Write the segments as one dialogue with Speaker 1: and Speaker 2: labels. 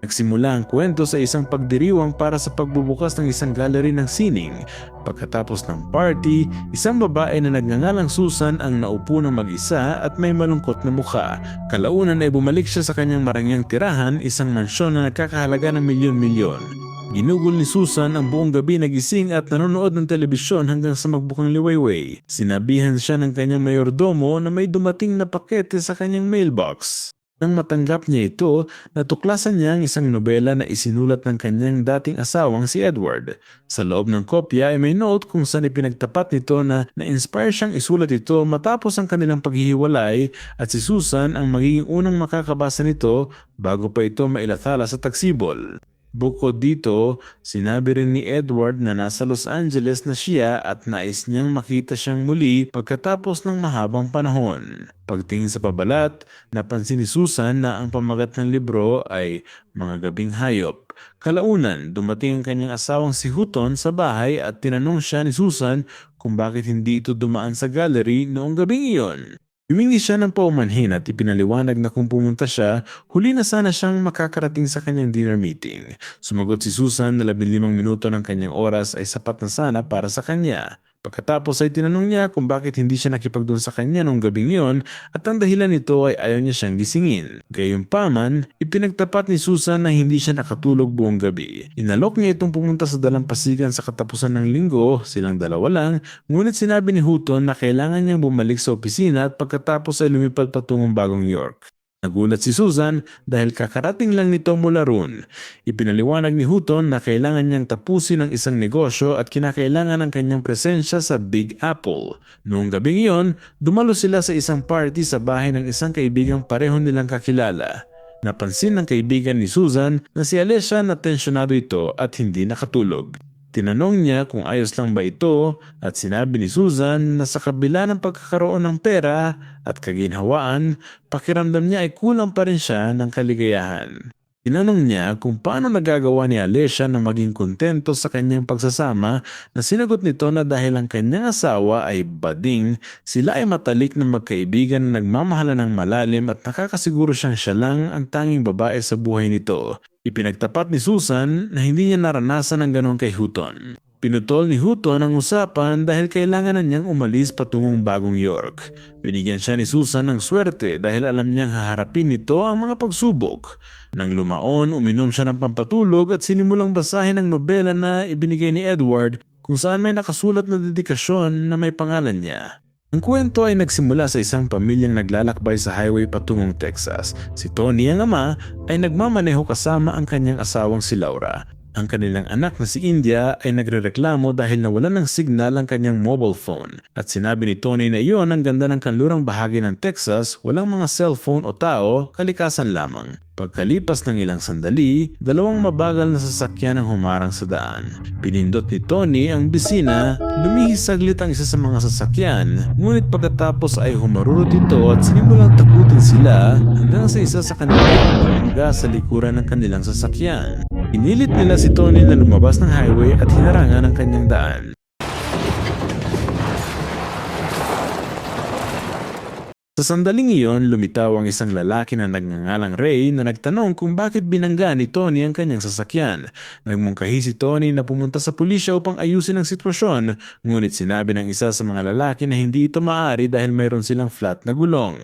Speaker 1: Nagsimula ang kwento sa isang pagdiriwang para sa pagbubukas ng isang gallery ng sining. Pagkatapos ng party, isang babae na nagngangalang Susan ang naupo ng mag-isa at may malungkot na mukha. Kalaunan ay bumalik siya sa kanyang marangyang tirahan, isang mansyon na nagkakahalaga ng milyon-milyon. Ginugol ni Susan ang buong gabi nagising at nanonood ng telebisyon hanggang sa magbukang liwayway. Sinabihan siya ng kanyang mayordomo na may dumating na pakete sa kanyang mailbox. Nang matanggap niya ito, natuklasan niya ang isang nobela na isinulat ng kanyang dating asawang si Edward. Sa loob ng kopya ay may note kung saan ipinagtapat nito na na-inspire siyang isulat ito matapos ang kanilang paghihiwalay at si Susan ang magiging unang makakabasa nito bago pa ito mailathala sa tagsibol. Bukod dito, sinabi rin ni Edward na nasa Los Angeles na siya at nais niyang makita siyang muli pagkatapos ng mahabang panahon. Pagtingin sa pabalat, napansin ni Susan na ang pamagat ng libro ay Mga Gabing Hayop. Kalaunan, dumating ang kanyang asawang si Hutton sa bahay at tinanong siya ni Susan kung bakit hindi ito dumaan sa gallery noong gabing iyon. Humingi siya ng paumanhin at ipinaliwanag na kung pumunta siya, huli na sana siyang makakarating sa kanyang dinner meeting. Sumagot si Susan na 15 minuto ng kanyang oras ay sapat na sana para sa kanya. Pagkatapos ay tinanong niya kung bakit hindi siya nakipagdoon sa kanya noong gabing iyon at ang dahilan nito ay ayaw niya siyang gisingin. Gayunpaman, ipinagtapat ni Susan na hindi siya nakatulog buong gabi. Inalok niya itong pumunta sa dalampasigan sa katapusan ng linggo, silang dalawa lang, ngunit sinabi ni Hutton na kailangan niyang bumalik sa opisina at pagkatapos ay lumipad patungong Bagong York. Nagulat si Susan dahil kakarating lang nito mula roon. Ipinaliwanag ni Hutton na kailangan niyang tapusin ang isang negosyo at kinakailangan ng kanyang presensya sa Big Apple. Noong gabing iyon, dumalo sila sa isang party sa bahay ng isang kaibigang pareho nilang kakilala. Napansin ng kaibigan ni Susan na si Alicia na tensyonado ito at hindi nakatulog. Tinanong niya kung ayos lang ba ito at sinabi ni Susan na sa kabila ng pagkakaroon ng pera at kaginhawaan, pakiramdam niya ay kulang pa rin siya ng kaligayahan. Tinanong niya kung paano nagagawa ni Alicia na maging kontento sa kanyang pagsasama na sinagot nito na dahil ang kanyang asawa ay bading, sila ay matalik na magkaibigan na nagmamahalan ng malalim at nakakasiguro siyang siya lang ang tanging babae sa buhay nito. Ipinagtapat ni Susan na hindi niya naranasan ang ganon kay Hutton. Pinutol ni Hutton ang usapan dahil kailangan na niyang umalis patungong Bagong York. Binigyan siya ni Susan ng swerte dahil alam niyang haharapin nito ang mga pagsubok. Nang lumaon, uminom siya ng pampatulog at sinimulang basahin ang nobela na ibinigay ni Edward kung saan may nakasulat na dedikasyon na may pangalan niya. Ang kwento ay nagsimula sa isang pamilyang naglalakbay sa highway patungong Texas. Si Tony, ang ama, ay nagmamaneho kasama ang kanyang asawang si Laura. Ang kanilang anak na si India ay nagrereklamo dahil nawalan ng signal ang kanyang mobile phone. At sinabi ni Tony na iyon ang ganda ng kanlurang bahagi ng Texas, walang mga cellphone o tao, kalikasan lamang. Pagkalipas ng ilang sandali, dalawang mabagal na sasakyan ang humarang sa daan. Pinindot ni Tony ang bisina, lumihis saglit ang isa sa mga sasakyan, ngunit pagkatapos ay humarurot ito at sinimulang takutin sila hanggang sa isa sa kanilang bumangga sa likuran ng kanilang sasakyan. Inilit nila si Tony na lumabas ng highway at hinarangan ang kanyang daan. Sa sandaling iyon, lumitaw ang isang lalaki na nagngangalang Ray na nagtanong kung bakit binangga ni Tony ang kanyang sasakyan. Nagmungkahi si Tony na pumunta sa pulisya upang ayusin ang sitwasyon, ngunit sinabi ng isa sa mga lalaki na hindi ito maaari dahil mayroon silang flat na gulong.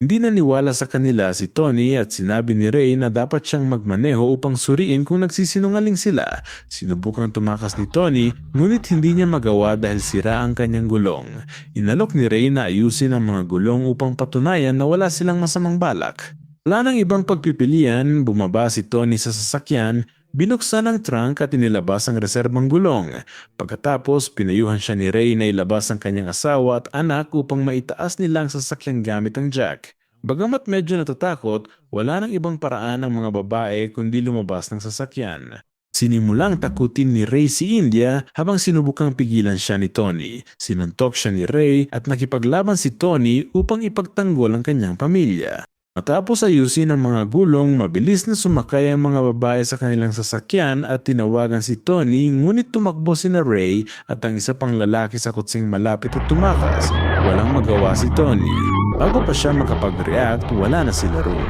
Speaker 1: Hindi naniwala sa kanila si Tony at sinabi ni Ray na dapat siyang magmaneho upang suriin kung nagsisinungaling sila. Sinubukang tumakas ni Tony ngunit hindi niya magawa dahil sira ang kanyang gulong. Inalok ni Ray na ayusin ang mga gulong upang patunayan na wala silang masamang balak. Wala nang ibang pagpipilian, bumaba si Tony sa sasakyan, binuksan ang trunk at inilabas ang reserbang gulong. Pagkatapos, pinayuhan siya ni Ray na ilabas ang kanyang asawa at anak upang maitaas nila ang sasakyan gamit ang jack. Bagamat medyo natatakot, wala nang ibang paraan ng mga babae kundi lumabas ng sasakyan. Sinimulang takutin ni Ray si India habang sinubukang pigilan siya ni Tony. Sinuntok siya ni Ray at nakipaglaban si Tony upang ipagtanggol ang kanyang pamilya. Matapos ayusin ang mga gulong, mabilis na sumakay ang mga babae sa kanilang sasakyan at tinawagan si Tony, ngunit tumakbo sina Ray at ang isa pang lalaki sa kutsing malapit at tumakas. Walang magawa si Tony. Bago pa siya makapag-react, wala na sila roon.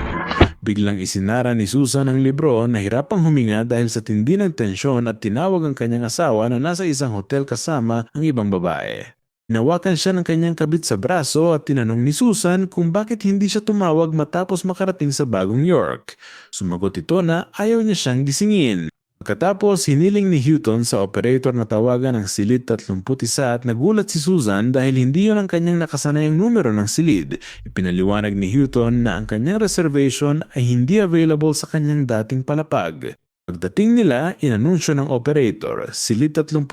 Speaker 1: Biglang isinara ni Susan ang libro, nahirapang huminga dahil sa tindi ng tensyon at tinawag ang kanyang asawa na nasa isang hotel kasama ang ibang babae. Hinawakan siya ng kanyang kabit sa braso at tinanong ni Susan kung bakit hindi siya tumawag matapos makarating sa Bagong York. Sumagot ito na ayaw niya siyang gisingin. Pagkatapos, hiniling ni Houghton sa operator na tawagan ang silid 31 at nagulat si Susan dahil hindi yun ang kanyang nakasanayang numero ng silid. Ipinaliwanag ni Houghton na ang kanyang reservation ay hindi available sa kanyang dating palapag. Pagdating nila, inanunsyo ng operator, silid 31,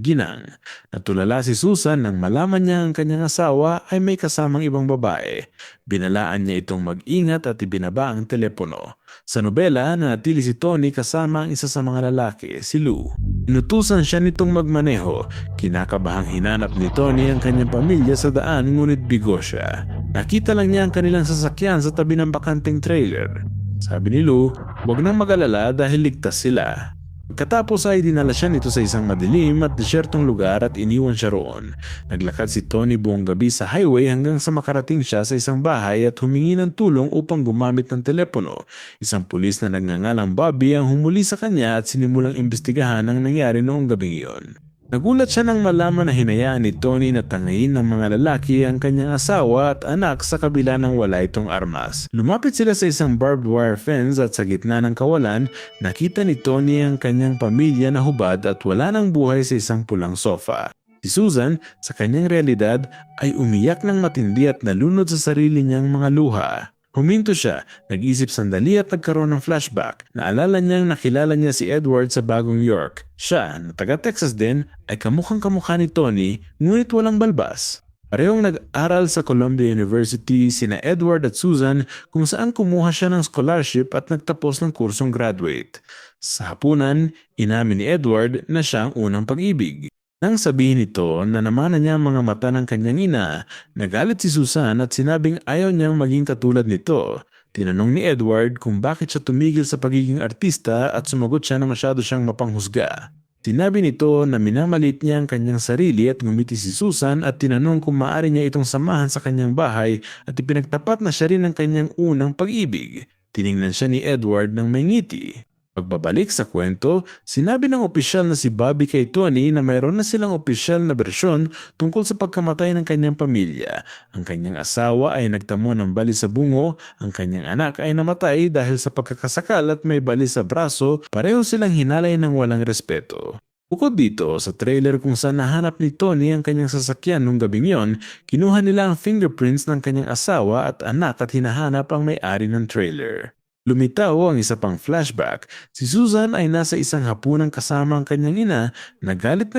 Speaker 1: ginang. Natulala si Susan nang malaman niya ang kanyang asawa ay may kasamang ibang babae. Binalaan niya itong mag-ingat at ibinaba ang telepono. Sa nobela, nanatili si Tony kasama ang isa sa mga lalaki, si Lou. Inutusan siya nitong magmaneho. Kinakabahang hinanap ni Tony ang kanyang pamilya sa daan ngunit bigo siya. Nakita lang niya ang kanilang sasakyan sa tabi ng bakanteng trailer. Sabi ni Lou, huwag nang mag-alala dahil ligtas sila. Pagkatapos ay dinala siya nito sa isang madilim at desyertong lugar at iniwan siya roon. Naglakad si Tony buong gabi sa highway hanggang sa makarating siya sa isang bahay at humingi ng tulong upang gumamit ng telepono. Isang pulis na nagngangalang Bobby ang humuli sa kanya at sinimulang imbestigahan ang nangyari noong gabing iyon. Nagulat siya nang malaman na hinayaan ni Tony na tangayin ng mga lalaki ang kanyang asawa at anak sa kabila ng wala itong armas. Lumapit sila sa isang barbed wire fence at sa gitna ng kawalan, nakita ni Tony ang kanyang pamilya na hubad at wala ng buhay sa isang pulang sofa. Si Susan, sa kanyang realidad, ay umiyak ng matindi at nalunod sa sarili niyang mga luha. Huminto siya, nag-isip sandali at nagkaroon ng flashback. Naalala niyang nakilala niya si Edward sa Bagong York. Siya, na taga-Texas din, ay kamukhang-kamukha ni Tony, ngunit walang balbas. Parehong nag-aral sa Columbia University sina Edward at Susan kung saan kumuha siya ng scholarship at nagtapos ng kursong graduate. Sa hapunan, inamin ni Edward na siya ang unang pag-ibig. Nang sabihin nito na namana niya ang mga mata ng kanyang ina, nagalit si Susan at sinabing ayaw niyang maging katulad nito. Tinanong ni Edward kung bakit siya tumigil sa pagiging artista at sumagot siya na masyado siyang mapanghusga. Sinabi nito na minamalit niya ang kanyang sarili at ngumiti si Susan at tinanong kung maaari niya itong samahan sa kanyang bahay at ipinagtapat na siya rin ang kanyang unang pag-ibig. Tiningnan siya ni Edward ng may ngiti. Pagbabalik sa kwento, sinabi ng opisyal na si Bobby kay Tony na mayroon na silang opisyal na bersyon tungkol sa pagkamatay ng kanyang pamilya. Ang kanyang asawa ay nagtamo ng bali sa bungo, ang kanyang anak ay namatay dahil sa pagkakasakal at may bali sa braso, pareho silang hinalay ng walang respeto. Bukod dito, sa trailer kung saan nahanap ni Tony ang kanyang sasakyan nung gabing yon, kinuha nila ang fingerprints ng kanyang asawa at anak at hinahanap ang may-ari ng trailer. Lumitaw ang isa pang flashback. Si Susan ay nasa isang hapunan kasama ang kanyang ina na galit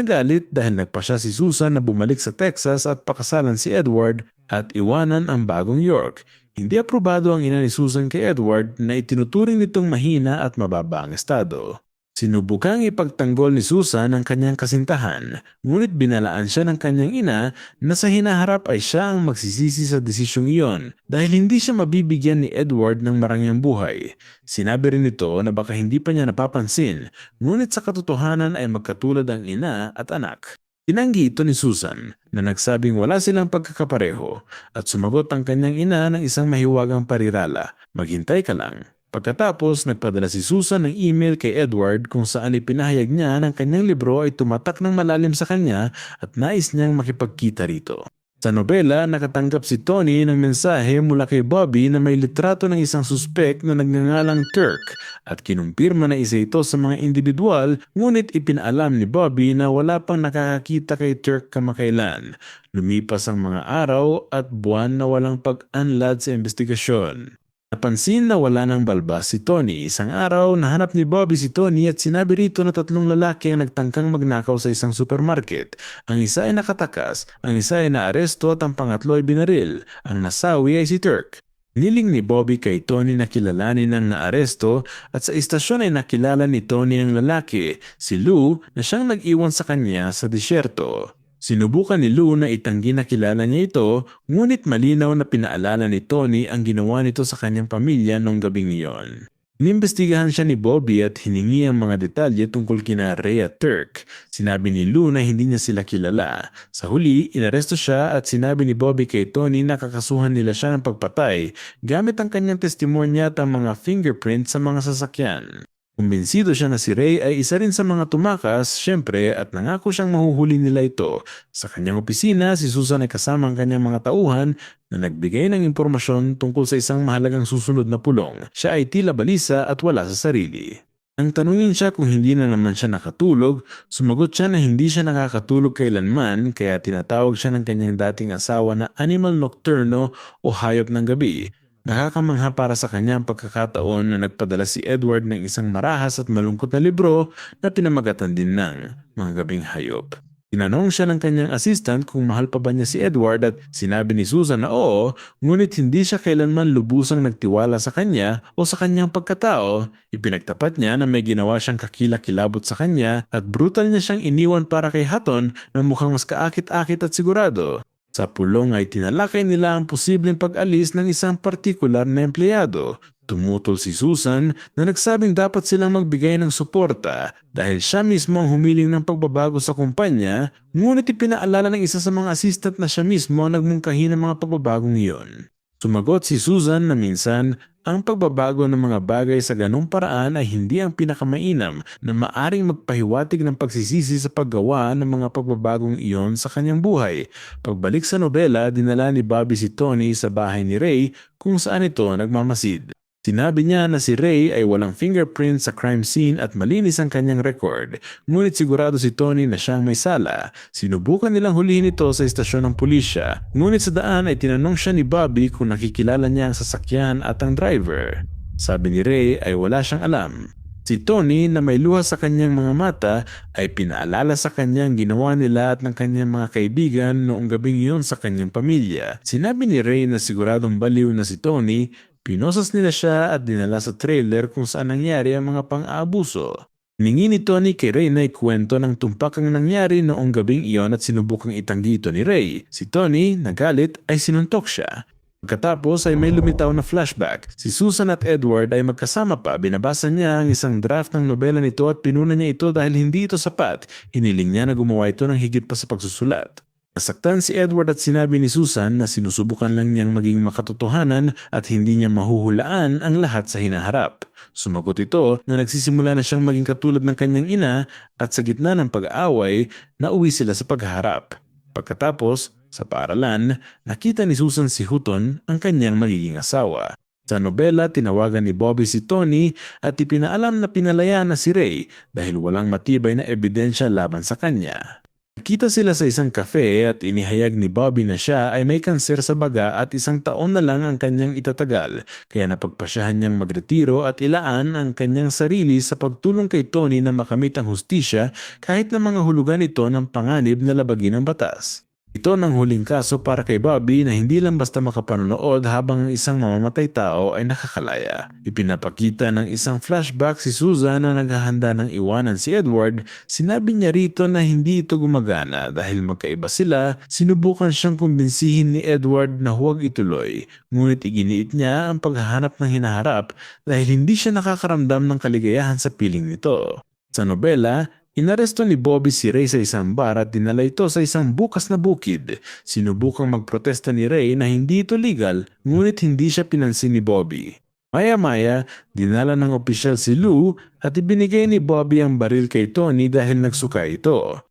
Speaker 1: dahil nagpasya si Susan na bumalik sa Texas at pakasalan si Edward at iwanan ang Bagong York. Hindi aprobado ang ina ni Susan kay Edward na itinuturing nitong mahina at mababa ang estado. Sinubukang ipagtanggol ni Susan ang kanyang kasintahan, ngunit binalaan siya ng kanyang ina na sa hinaharap ay siya ang magsisisi sa desisyong iyon dahil hindi siya mabibigyan ni Edward ng marangyang buhay. Sinabi rin nito na baka hindi pa niya napapansin, ngunit sa katotohanan ay magkatulad ang ina at anak. Tinanggi ito ni Susan na nagsabing wala silang pagkakapareho at sumagot ang kanyang ina ng isang mahiwagang parirala, "Maghintay ka lang." Pagkatapos, nagpadala si Susan ng email kay Edward kung saan ipinahayag niya ng kanyang libro ay tumatak ng malalim sa kanya at nais niyang makipagkita rito. Sa nobela, nakatanggap si Tony ng mensahe mula kay Bobby na may litrato ng isang suspek na nagngangalang Turk at kinumpirma na isa ito sa mga individual, ngunit ipinaalam ni Bobby na wala pang nakakakita kay Turk kamakailan. Lumipas ang mga araw at buwan na walang pag-unlad sa investigasyon. Napansin na wala ng balbas si Tony. Isang araw, nahanap ni Bobby si Tony at sinabi rito na 3 lalaki ang nagtangkang magnakaw sa isang supermarket. Ang isa ay nakatakas, ang isa ay naaresto at ang pangatlo ay binaril. Ang nasawi ay si Turk. Niling ni Bobby kay Tony na kilalanin ang naaresto at sa istasyon ay nakilala ni Tony ang lalaki, si Lou, na siyang nag-iwan sa kanya sa disyerto. Sinubukan ni Lou na itanggi na kilala niya ito, ngunit malinaw na pinaalala ni Tony ang ginawa nito sa kanyang pamilya noong gabing iyon. Inimbestigahan siya ni Bobby at hiningi ang mga detalye tungkol kina Ray at Turk. Sinabi ni Lou na hindi niya sila kilala. Sa huli, inaresto siya at sinabi ni Bobby kay Tony na kakasuhan nila siya ng pagpatay gamit ang kanyang testimonya at ang mga fingerprint sa mga sasakyan. Kumbinsido siya na si Ray ay isa rin sa mga tumakas, syempre, at nangako siyang mahuhuli nila ito. Sa kanyang opisina, si Susan ay kasama ang kanyang mga tauhan na nagbigay ng impormasyon tungkol sa isang mahalagang susunod na pulong. Siya ay tila balisa at wala sa sarili. Nang tanungin siya kung hindi na naman siya nakatulog, sumagot siya na hindi siya nakakatulog kailanman kaya tinatawag siya ng kanyang dating asawa na animal nocturno o hayop ng gabi. Nakakamangha para sa kanya ang pagkakataon na nagpadala si Edward ng isang marahas at malungkot na libro na pinamagatan din ng Mga Gabing Hayop. Tinanong siya ng kanyang assistant kung mahal pa ba niya si Edward at sinabi ni Susan na oo, ngunit hindi siya kailanman lubusang nagtiwala sa kanya o sa kanyang pagkatao. Ipinagtapat niya na may ginawa siyang kakilakilabot sa kanya at brutal niya siyang iniwan para kay Hutton na mukhang mas kaakit-akit at sigurado. Sa pulong ay tinalakay nila ang posibleng pag-alis ng isang partikular na empleyado. Tumutol si Susan na nagsabing dapat silang magbigay ng suporta dahil siya mismo ang humiling ng pagbabago sa kumpanya, ngunit ipinaalala ng isa sa mga assistant na siya mismo ang nagmungkahi ng mga pagbabagong iyon. Sumagot si Susan na minsan, ang pagbabago ng mga bagay sa ganong paraan ay hindi ang pinakamainam na maaring magpahiwatig ng pagsisisi sa paggawa ng mga pagbabagong iyon sa kanyang buhay. Pagbalik sa nobela, dinala ni Bobby si Tony sa bahay ni Ray kung saan ito nagmamasid. Sinabi niya na si Ray ay walang fingerprint sa crime scene at malinis ang kanyang record, ngunit sigurado si Tony na siyang may sala. Sinubukan nilang hulihin ito sa istasyon ng pulisya, ngunit sa daan ay tinanong siya ni Bobby kung nakikilala niya ang sasakyan at ang driver. Sabi ni Ray ay wala siyang alam. Si Tony na may luha sa kanyang mga mata ay pinaalala sa kanyang ginawa nila at ng kanyang mga kaibigan noong gabing iyon sa kanyang pamilya. Sinabi ni Ray na siguradong baliw na si Tony. Pinosas nila siya at dinala sa trailer kung saan nangyari ang mga pang-aabuso. Hiningi ni Tony kay Ray na ikwento ng tumpak ang nangyari noong gabing iyon at sinubukang itanggi ito ni Ray. Si Tony, nagalit, ay sinuntok siya. Pagkatapos ay may lumitaw na flashback. Si Susan at Edward ay magkasama pa. Binabasa niya ang isang draft ng nobela nito at pinuna niya ito dahil hindi ito sapat. Hiniling niya na gumawa ito ng higit pa sa pagsusulat. Nasaktan si Edward at sinabi ni Susan na sinusubukan lang niyang maging makatotohanan at hindi niya mahuhulaan ang lahat sa hinaharap. Sumagot ito na nagsisimula na siyang maging katulad ng kanyang ina at sa gitna ng pag-aaway, nauwi sila sa pagharap. Pagkatapos, sa paaralan, nakita ni Susan si Hutton, ang kanyang magiging asawa. Sa nobela, tinawagan ni Bobby si Tony at ipinaalam na pinalaya na si Ray dahil walang matibay na ebidensya laban sa kanya. Nakita sila sa isang cafe at inihayag ni Bobby na siya ay may kanser sa baga at 1 taon na lang ang kanyang itatagal, kaya napagpasyahan niyang magretiro at ilaan ang kanyang sarili sa pagtulong kay Tony na makamit ang hustisya kahit na mga hulugan ito ng panganib na labagin ng batas. Ito ng huling kaso para kay Bobby na hindi lang basta makapanonood habang ang isang mamamatay tao ay nakakalaya. Ipinapakita ng isang flashback si Susan na naghahanda ng iwanan si Edward. Sinabi niya rito na hindi ito gumagana dahil magkaiba sila. Sinubukan siyang kumbinsihin ni Edward na huwag ituloy. Ngunit iginiit niya ang paghahanap ng hinaharap dahil hindi siya nakakaramdam ng kaligayahan sa piling nito. Sa nobela, inaresto ni Bobby si Ray sa isang bar at dinala ito sa isang bukas na bukid. Sinubukang magprotesta ni Ray na hindi ito legal, ngunit hindi siya pinansin ni Bobby. Maya-maya, dinala ng opisyal si Lou at ibinigay ni Bobby ang baril kay Tony dahil nagsuka ito.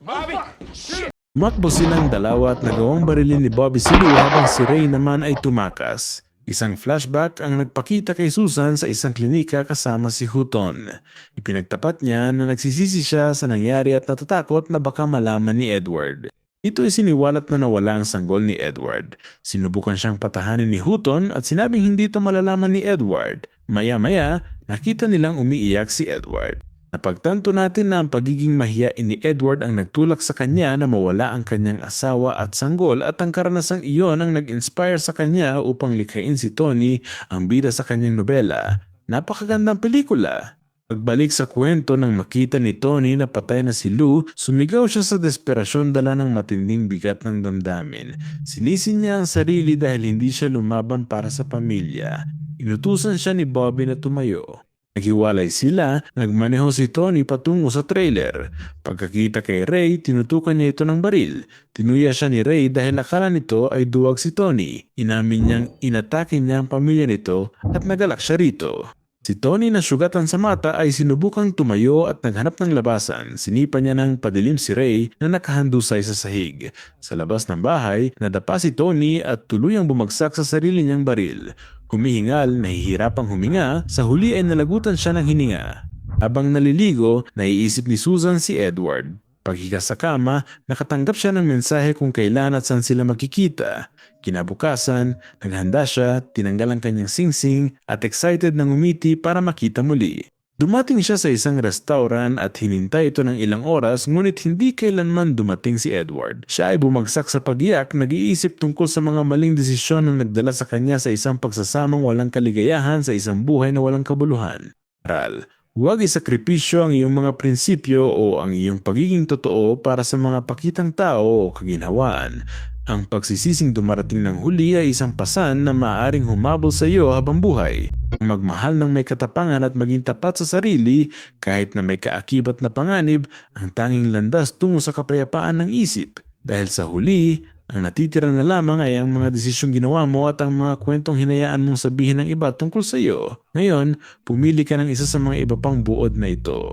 Speaker 2: Bobby!
Speaker 1: Tumakbo silang dalawa at nagawang barilin ni Bobby si Lou habang si Ray naman ay tumakas. Isang flashback ang nagpakita kay Susan sa isang klinika kasama si Hutton. Ipinagtapat niya na nagsisisi siya sa nangyari at natatakot na baka malaman ni Edward. Ito ay siniwalat na nawala ang sanggol ni Edward. Sinubukan siyang patahanin ni Hutton at sinabing hindi ito malalaman ni Edward. Maya-maya, nakita nilang umiiyak si Edward. Napagtanto natin na ang pagiging mahiyain ni Edward ang nagtulak sa kanya na mawala ang kanyang asawa at sanggol at ang karanasang iyon ang nag-inspire sa kanya upang likhain si Tony, ang bida sa kanyang nobela. Napakagandang pelikula. Pagbalik sa kwento nang makita ni Tony na patay na si Lou, sumigaw siya sa desperasyon dala ng matinding bigat ng damdamin. Sinisin niya ang sarili dahil hindi siya lumaban para sa pamilya. Inutusan siya ni Bobby na tumayo. Naghiwalay sila, nagmaneho si Tony patungo sa trailer. Pagkakita kay Ray, tinutukan niya ito ng baril. Tinuya siya ni Ray dahil akala nito ay duwag si Tony. Inamin niyang inatake niya ang pamilya nito at nagalak siya rito. Si Tony na sugatan sa mata ay sinubukang tumayo at naghanap ng labasan. Sinipa niya ng padilim si Ray na nakahandusay sa sahig. Sa labas ng bahay, nadapa si Tony at tuluyang bumagsak sa sarili niyang baril. Humihingal, nahihirapang huminga, sa huli ay nalagutan siya ng hininga. Habang naliligo, naiisip ni Susan si Edward. Paghiga sa kama, nakatanggap siya ng mensahe kung kailan at saan sila magkikita. Kinabukasan, naghanda siya, tinanggal ang kanyang singsing at excited nang umiti para makita muli. Dumating siya sa isang restaurant at hinintay ito ng ilang oras ngunit hindi kailanman dumating si Edward. Siya ay bumagsak sa pag-iyak, nag-iisip tungkol sa mga maling desisyon na nagdala sa kanya sa isang pagsasamang walang kaligayahan sa isang buhay na walang kabuluhan. Aral, huwag isakripisyo ang iyong mga prinsipyo o ang iyong pagiging totoo para sa mga pakitang tao o kaginhawaan. Ang pagsisising dumarating ng huli ay isang pasan na maaaring humabol sa iyo habang buhay. Magmahal ng may katapangan at maging tapat sa sarili kahit na may kaakibat na panganib ang tanging landas tungo sa kapayapaan ng isip. Dahil sa huli, ang natitira na lamang ay ang mga desisyong ginawa mo at ang mga kwentong hinayaan mong sabihin ng iba tungkol sa iyo. Ngayon, pumili ka ng isa sa mga iba pang buod na ito.